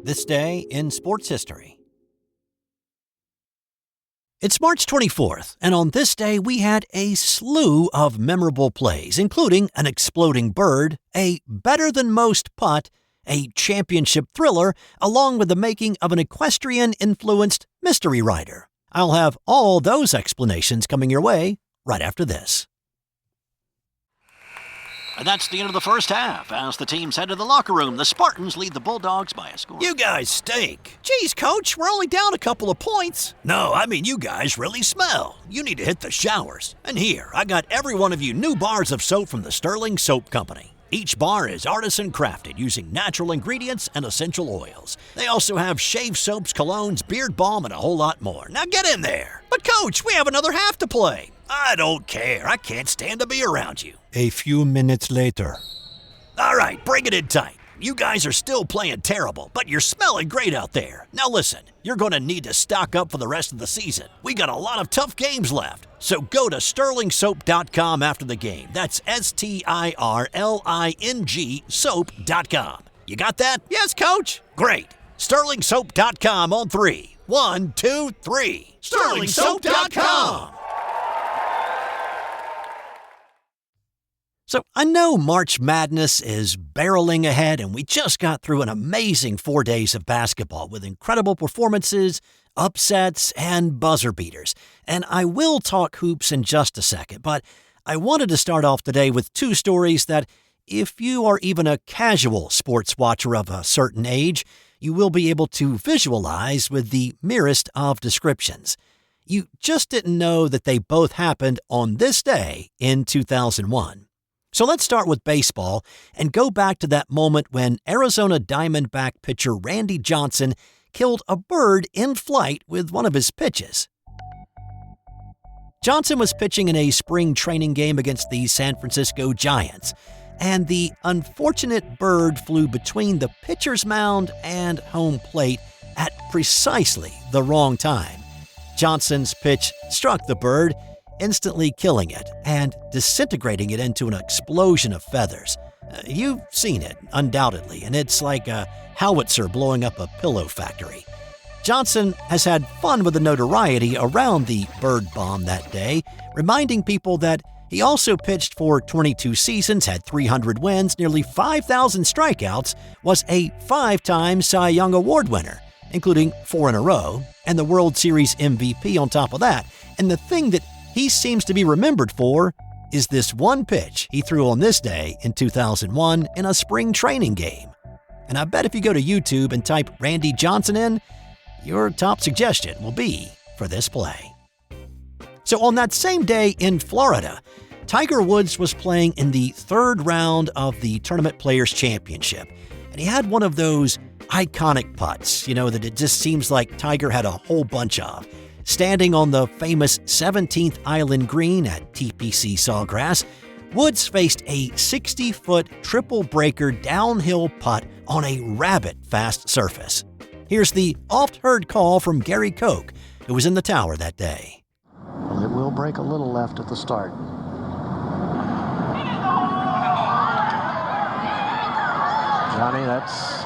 This day in sports history. It's March 24th, and on this day we had a slew of memorable plays, including an exploding bird, a better-than-most putt, a championship thriller, along with the making of an equestrian-influenced mystery rider. I'll have all those explanations coming your way right after this. And that's the end of the first half. As the teams head to the locker room, the Spartans lead the Bulldogs by a score. You guys stink. Geez, Coach, we're only down a couple of points. No, I mean you guys really smell. You need to hit the showers. And here, I got every one of you new bars of soap from the Sterling Soap Company. Each bar is artisan crafted using natural ingredients and essential oils. They also have shave soaps, colognes, beard balm, and a whole lot more. Now get in there. But Coach, we have another half to play. I don't care. I can't stand to be around you. A few minutes later. All right, bring it in tight. You guys are still playing terrible, but you're smelling great out there. Now listen, you're going to need to stock up for the rest of the season. We got a lot of tough games left. So go to sterlingsoap.com after the game. That's STIRLING soap.com. You got that? Yes, Coach. Great. sterlingsoap.com on 3. 1, 2, 3. sterlingsoap.com. So I know March Madness is barreling ahead, and we just got through an amazing 4 days of basketball with incredible performances, upsets, and buzzer beaters. And I will talk hoops in just a second, but I wanted to start off today with two stories that, if you are even a casual sports watcher of a certain age, you will be able to visualize with the merest of descriptions. You just didn't know that they both happened on this day in 2001. So let's start with baseball and go back to that moment when Arizona Diamondback pitcher Randy Johnson killed a bird in flight with one of his pitches. Johnson was pitching in a spring training game against the San Francisco Giants, and the unfortunate bird flew between the pitcher's mound and home plate at precisely the wrong time. Johnson's pitch struck the bird, instantly killing it and disintegrating it into an explosion of feathers. You've seen it, undoubtedly, and it's like a howitzer blowing up a pillow factory. Johnson has had fun with the notoriety around the bird bomb that day, reminding people that he also pitched for 22 seasons, had 300 wins, nearly 5,000 strikeouts, was a 5-time Cy Young Award winner, including 4 in a row, and the World Series MVP on top of that. And the thing that he seems to be remembered for is this one pitch he threw on this day in 2001 in a spring training game. And I bet if you go to YouTube and type Randy Johnson in, your top suggestion will be for this play. So on that same day in Florida, Tiger Woods was playing in the third round of the Tournament Players Championship, and he had one of those iconic putts, that it just seems like Tiger had a whole bunch of. Standing on the famous 17th Island Green at TPC Sawgrass, Woods faced a 60-foot triple breaker downhill putt on a rabbit-fast surface. Here's the oft-heard call from Gary Koch, who was in the tower that day. Well, it will break a little left at the start. Johnny, that's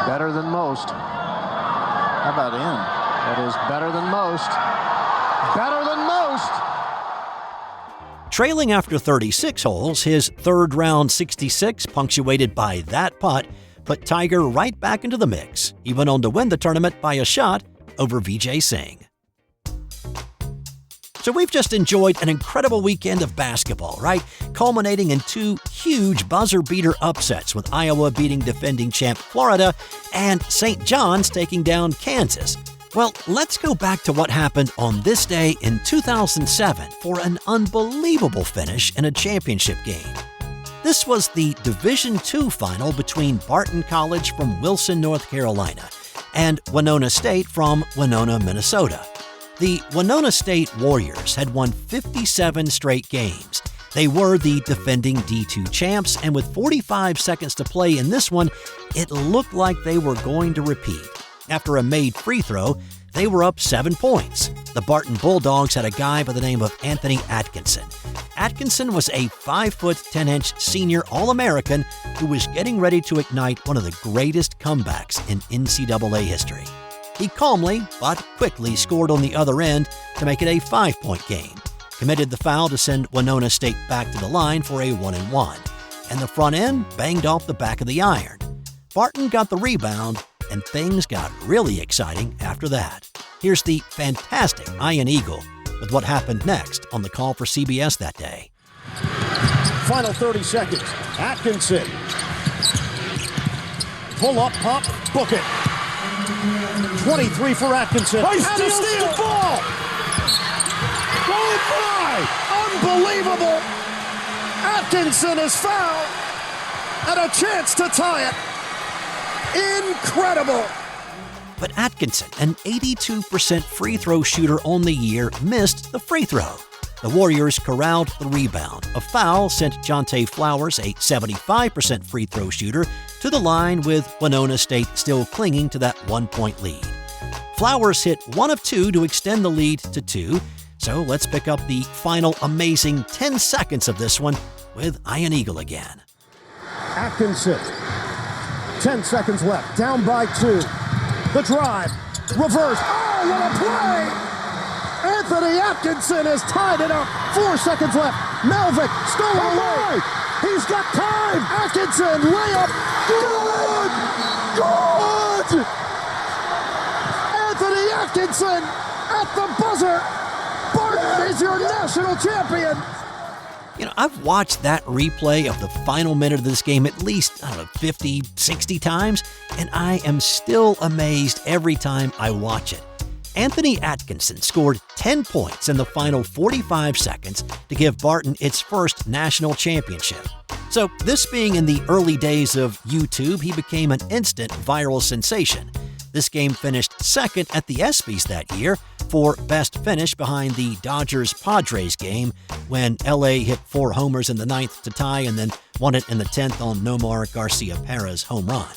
better than most. How about in? That is better than most. Better than most! Trailing after 36 holes, his third round 66, punctuated by that putt, put Tiger right back into the mix. He went on to win the tournament by a shot over Vijay Singh. So we've just enjoyed an incredible weekend of basketball, right? Culminating in 2 huge buzzer-beater upsets, with Iowa beating defending champ Florida and St. John's taking down Kansas. Well, let's go back to what happened on this day in 2007 for an unbelievable finish in a championship game. This was the Division II final between Barton College from Wilson, North Carolina, and Winona State from Winona, Minnesota. The Winona State Warriors had won 57 straight games. They were the defending D2 champs, and with 45 seconds to play in this one, it looked like they were going to repeat. After a made free throw, they were up 7 points. The Barton Bulldogs had a guy by the name of Anthony Atkinson. Atkinson was a 5'10" senior All-American who was getting ready to ignite one of the greatest comebacks in NCAA history. He calmly but quickly scored on the other end to make it a 5-point game, committed the foul to send Winona State back to the line for a 1-and-1, and the front end banged off the back of the iron. Barton got the rebound, and things got really exciting after that. Here's the fantastic Iron Eagle with what happened next on the call for CBS that day. Final 30 seconds. Atkinson. Pull up, pop, book it. 23 for Atkinson. Nice and steal. the ball. Going by. Unbelievable. Atkinson is fouled. And a chance to tie it. Incredible. But Atkinson, an 82% free throw shooter on the year, missed the free throw. The Warriors corralled the rebound. A foul sent Jonte Flowers, a 75% free throw shooter, to the line with Winona State still clinging to that 1-point lead. Flowers hit 1 of 2 to extend the lead to 2, so let's pick up the final amazing 10 seconds of this one with Iron Eagle again. Atkinson. 10 seconds left. Down by 2. The drive, reverse, oh, what a play! Anthony Atkinson has tied it up. 4 seconds left. Melvick stolen away. He's got time. Atkinson, layup, good! Anthony Atkinson at the buzzer. Barton is your national champion. You know, I've watched that replay of the final minute of this game at least, 50, 60 times, and I am still amazed every time I watch it. Anthony Atkinson scored 10 points in the final 45 seconds to give Barton its first national championship. So, this being in the early days of YouTube, he became an instant viral sensation. This game finished second at the ESPYs that year for best finish behind the Dodgers-Padres game when LA hit 4 homers in the 9th to tie and then won it in the 10th on Nomar Garcia-Perez home run.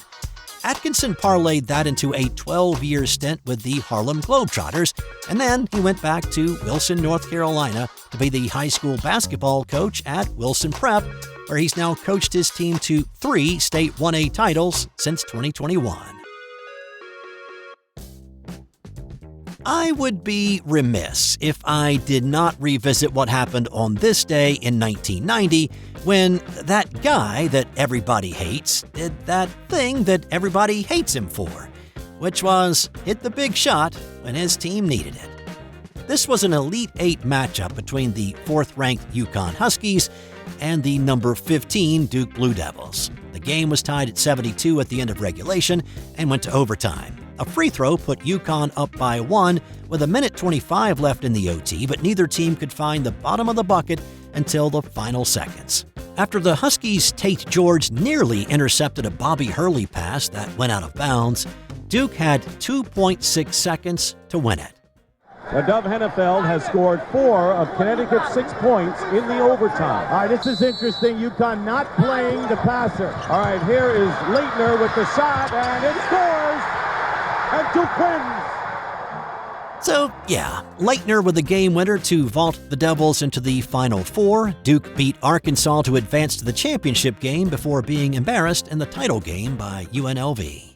Atkinson parlayed that into a 12-year stint with the Harlem Globetrotters, and then he went back to Wilson, North Carolina to be the high school basketball coach at Wilson Prep, where he's now coached his team to 3 state 1A titles since 2021. I would be remiss if I did not revisit what happened on this day in 1990 when that guy that everybody hates did that thing that everybody hates him for, which was hit the big shot when his team needed it. This was an Elite 8 matchup between the 4th-ranked UConn Huskies and the number 15 Duke Blue Devils. The game was tied at 72 at the end of regulation and went to overtime. A free throw put UConn up by 1 with 1:25 left in the OT, but neither team could find the bottom of the bucket until the final seconds. After the Huskies' Tate George nearly intercepted a Bobby Hurley pass that went out of bounds, Duke had 2.6 seconds to win it. Dove Hennefeld has scored 4 of Connecticut's 6 points in the overtime. All right, this is interesting. UConn not playing the passer. All right, here is Laettner with the shot, and it scores! And Duke wins! So, yeah, Laettner with the game winner to vault the Devils into the Final Four. Duke beat Arkansas to advance to the championship game before being embarrassed in the title game by UNLV.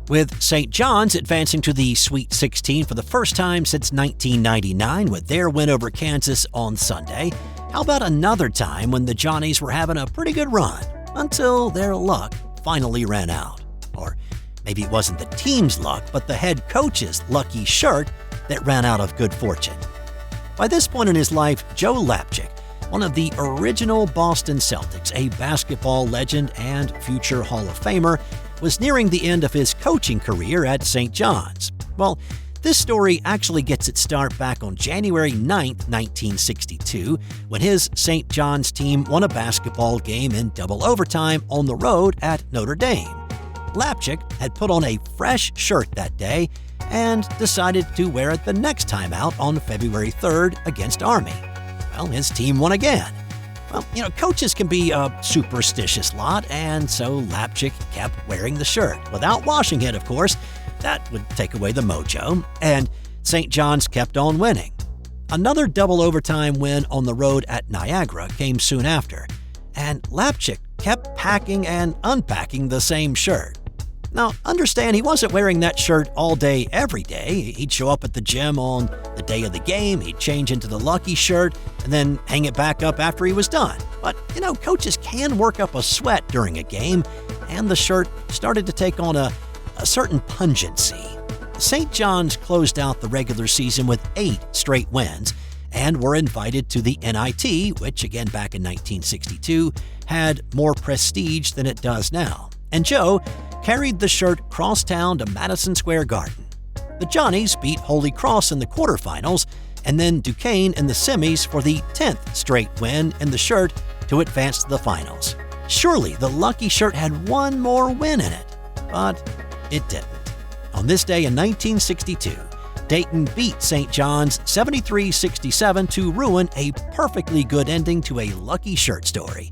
With St. John's advancing to the Sweet 16 for the first time since 1999 with their win over Kansas on Sunday, how about another time when the Johnnies were having a pretty good run until their luck finally ran out? Or maybe it wasn't the team's luck, but the head coach's lucky shirt that ran out of good fortune. By this point in his life, Joe Lapchick, one of the original Boston Celtics, a basketball legend and future Hall of Famer, was nearing the end of his coaching career at St. John's. Well, this story actually gets its start back on January 9th, 1962, when his St. John's team won a basketball game in double overtime on the road at Notre Dame. Lapchick had put on a fresh shirt that day and decided to wear it the next time out on February 3rd against Army. Well, his team won again. Well, coaches can be a superstitious lot, and so Lapchick kept wearing the shirt. Without washing it, of course. That would take away the mojo, and St. John's kept on winning. Another double overtime win on the road at Niagara came soon after, and Lapchick kept packing and unpacking the same shirt. Now, understand he wasn't wearing that shirt all day, every day. He'd show up at the gym on the day of the game, he'd change into the lucky shirt, and then hang it back up after he was done. But, coaches can work up a sweat during a game, and the shirt started to take on a certain pungency. St. John's closed out the regular season with 8 straight wins, and were invited to the NIT, which, again back in 1962, had more prestige than it does now. And Joe carried the shirt crosstown to Madison Square Garden. The Johnnies beat Holy Cross in the quarterfinals, and then Duquesne in the semis for the 10th straight win in the shirt to advance to the finals. Surely the lucky shirt had one more win in it, but it didn't. On this day in 1962, Dayton beat St. John's 73-67 to ruin a perfectly good ending to a lucky shirt story.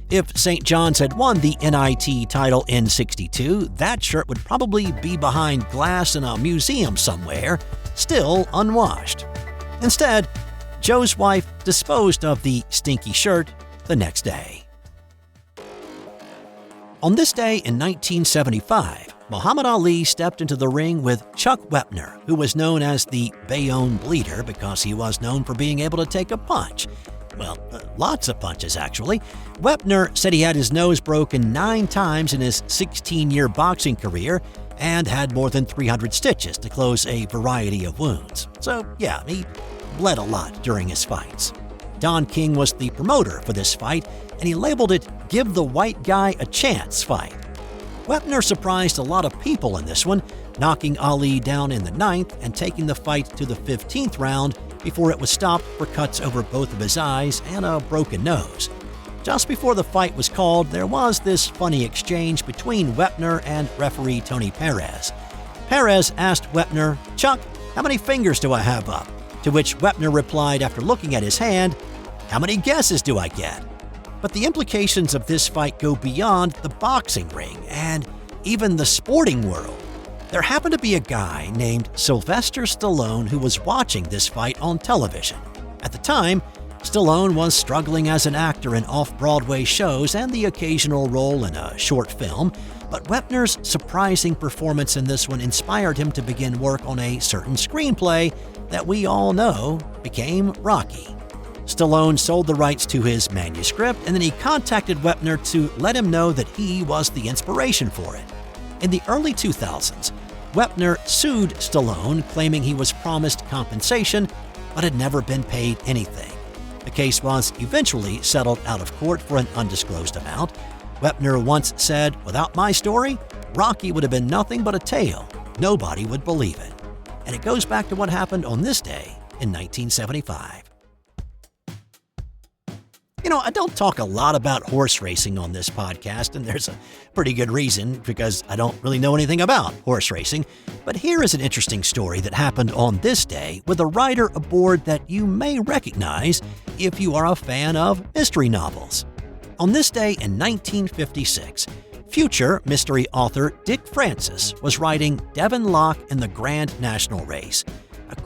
If St. John's had won the NIT title in '62, that shirt would probably be behind glass in a museum somewhere, still unwashed. Instead, Joe's wife disposed of the stinky shirt the next day. On this day in 1975, Muhammad Ali stepped into the ring with Chuck Wepner, who was known as the Bayonne Bleeder because he was known for being able to take a punch. Well, lots of punches, actually. Wepner said he had his nose broken 9 times in his 16-year boxing career and had more than 300 stitches to close a variety of wounds. So, yeah, he bled a lot during his fights. Don King was the promoter for this fight, and he labeled it "Give the White Guy a Chance" fight. Wepner surprised a lot of people in this one, knocking Ali down in the 9th and taking the fight to the 15th round before it was stopped for cuts over both of his eyes and a broken nose. Just before the fight was called, there was this funny exchange between Wepner and referee Tony Perez. Perez asked Wepner, "Chuck, how many fingers do I have up?" To which Wepner replied after looking at his hand, "How many guesses do I get?" But the implications of this fight go beyond the boxing ring and even the sporting world. There happened to be a guy named Sylvester Stallone who was watching this fight on television. At the time, Stallone was struggling as an actor in off-Broadway shows and the occasional role in a short film, but Wepner's surprising performance in this one inspired him to begin work on a certain screenplay that we all know became Rocky. Stallone sold the rights to his manuscript, and then he contacted Wepner to let him know that he was the inspiration for it. In the early 2000s, Wepner sued Stallone, claiming he was promised compensation but had never been paid anything. The case was eventually settled out of court for an undisclosed amount. Wepner once said, "Without my story, Rocky would have been nothing but a tale. Nobody would believe it." And it goes back to what happened on this day in 1975. I don't talk a lot about horse racing on this podcast, and there's a pretty good reason because I don't really know anything about horse racing. But here is an interesting story that happened on this day with a rider aboard that you may recognize if you are a fan of mystery novels. On this day in 1956, future mystery author Dick Francis was riding Devin Locke in the Grand National race.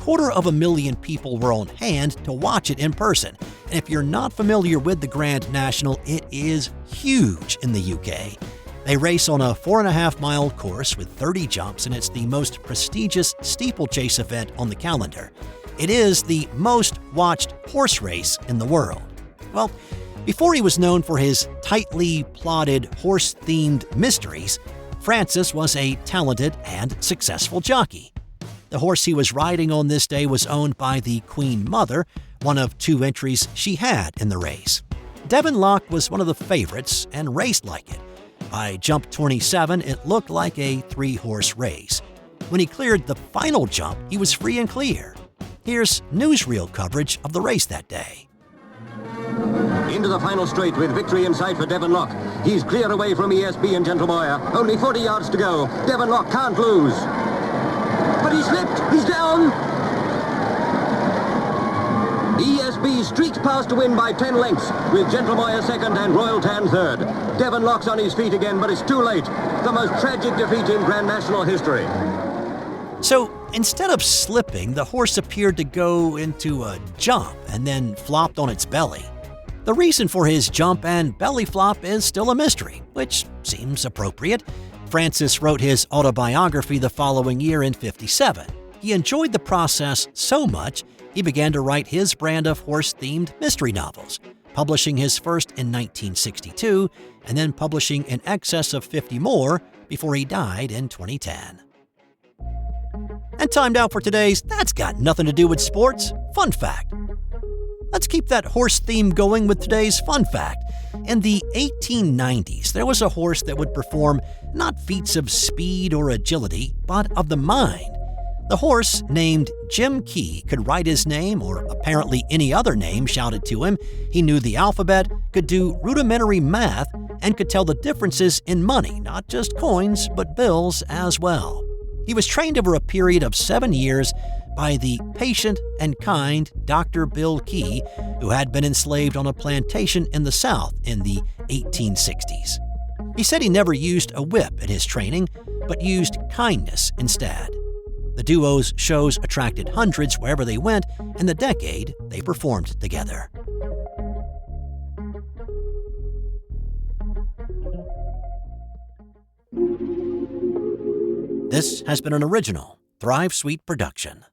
250,000 people were on hand to watch it in person. And if you're not familiar with the Grand National, it is huge in the UK. They race on a 4.5-mile course with 30 jumps, and it's the most prestigious steeplechase event on the calendar. It is the most watched horse race in the world. Well, before he was known for his tightly plotted horse-themed mysteries, Francis was a talented and successful jockey. The horse he was riding on this day was owned by the Queen Mother, one of 2 entries she had in the race. Devin Locke was one of the favorites and raced like it. By jump 27, it looked like a 3-horse race. When he cleared the final jump, he was free and clear. Here's newsreel coverage of the race that day. Into the final straight with victory in sight for Devin Locke. He's clear away from ESB and Gentle Moyer. Only 40 yards to go. Devin Locke can't lose. But he slipped. He's down. ESB streaks past to win by 10 lengths, with Gentle Moyer second and Royal Tan third. Devin Locke's on his feet again, but it's too late. The most tragic defeat in Grand National history. So instead of slipping, the horse appeared to go into a jump and then flopped on its belly. The reason for his jump and belly flop is still a mystery, which seems appropriate. Francis wrote his autobiography the following year in '57. He enjoyed the process so much, he began to write his brand of horse-themed mystery novels, publishing his first in 1962 and then publishing in excess of 50 more before he died in 2010. And time now for today's That's Got Nothing to Do with Sports Fun Fact. Let's keep that horse theme going with today's fun fact. In the 1890s, there was a horse that would perform not feats of speed or agility, but of the mind. The horse, named Jim Key, could write his name or apparently any other name shouted to him. He knew the alphabet, could do rudimentary math, and could tell the differences in money, not just coins, but bills as well. He was trained over a period of 7 years by the patient and kind Dr. Bill Key, who had been enslaved on a plantation in the South in the 1860s. He said he never used a whip in his training, but used kindness instead. The duo's shows attracted hundreds wherever they went in the decade they performed together. This has been an original Thrive Suite production.